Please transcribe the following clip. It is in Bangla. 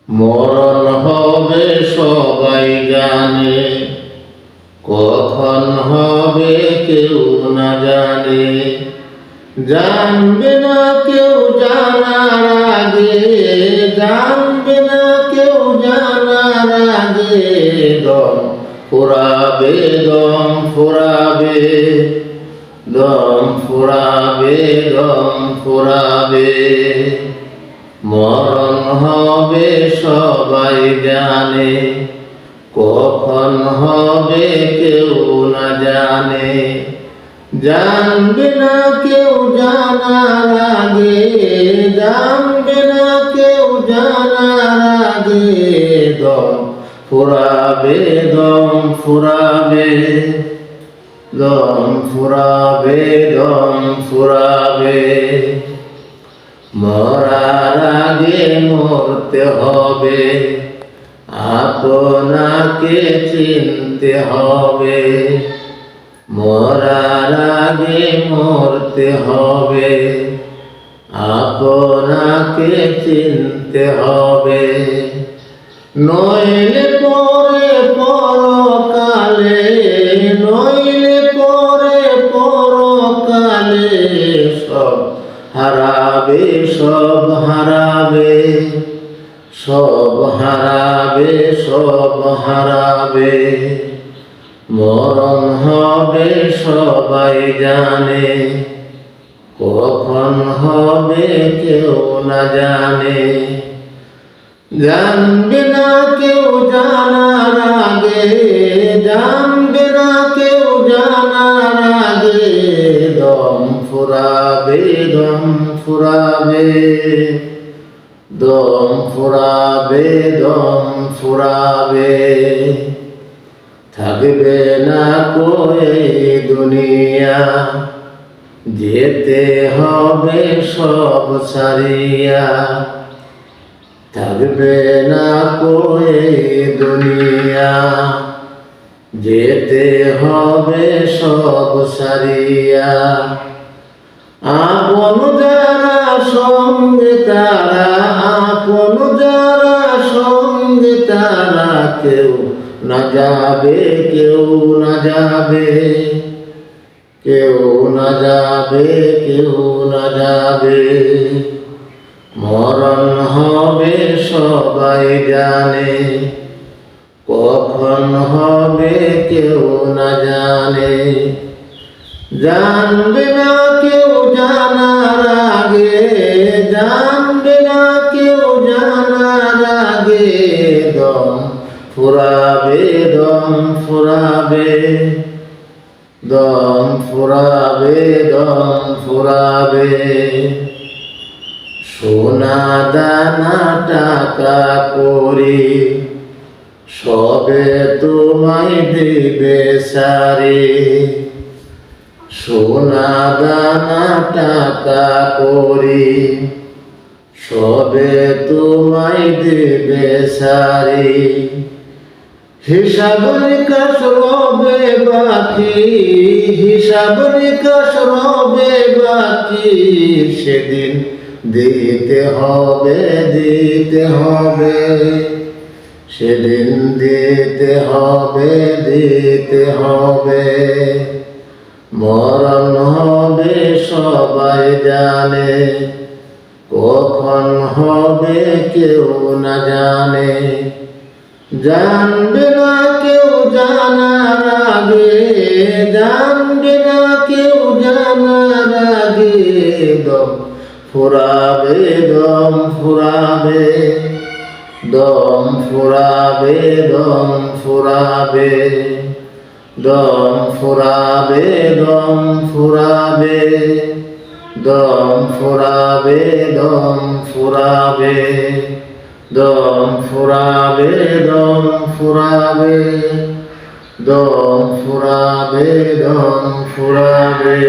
মরণ হবে সবাই জানে, কখন হবে কেউ না জানে। জানবে না কেউ জানার আগে, জানবে না কেউ জানার আগে। দম ফুরাবে, দম ফুরাবে, দম ফুরাবে, দম ফুরাবে। মরণ হবে সবাই জানে, কখন হবে কেউ না জানে। জানবে না কেউ জানার আগে, জানবে না কেউ জানার আগে। দম ফুরাবে, দম ফুরাবে, দম ফুরাবে, দম ফুরাবে। মরার আগে মরতে হবে, আপনাকে চিনতে হবে। মরার আগে মরতে হবে, আপনাকে চিনতে হবে। নইলে পরে পরকালে, নইলে পরে পরকালে। সব হারাবে, সব হারাবে, সব হারাবে, সব হারাবে। মরণ হবে সবাই জানে, কখন হবে কেউ না জানে। জানবে না কেউ জানার আগে, জানবে না কেউ জানার আগে। দম ফুরাবে, দম ফুরাবে, দম ফুরাবে, দম ফুরাবে। থাকবে না কই দুনিয়া, যেতে হবে সব ছাড়িয়া। থাকবে না কই দুনিয়া, যেতে হবে সব ছাড়িয়া। আপন যারা সঙ্গে তারা, আপন যারা সঙ্গে তারা। কেউ না যাবে, কেউ না যাবে, কেউ না যাবে, কেউ না যাবে। মরণ হবে সবাই জানে, কখন হবে কেউ না জানে। জানবে না কেউ জানার আগে, জানবে না কেউ জানার আগে। দম ফুরাবে, দম ফুরাবে, দম ফুরাবে, দম ফুরাবে। সোনা দানা টাকা করি, সবে তোমায় দিবে সারি। সোনা দানা টাকা করি, সবে তোমায় দিবে সারি। হিসাব নিকাশ রবে বাকি, হিসাব নিকাশ রবে বাকি। সেদিন দিতে হবে, দিতে হবে, সেদিন দিতে হবে, দিতে হবে। মরণ হবে সবাই জানে, কখন হবে কেউ না জানে। জানবে না কেউ জানার আগে, জানবে না কেউ জানার আগে। দম ফুরাবে, দম ফুরাবে, দম ফুরাবে, দম ফুরাবে, দম ফুরাবে, দম ফুরাবে, দম ফুরাবে, দম ফুরাবে, দম ফুরাবে, দম ফুরাবে, দম ফুরাবে, দম ফুরাবে।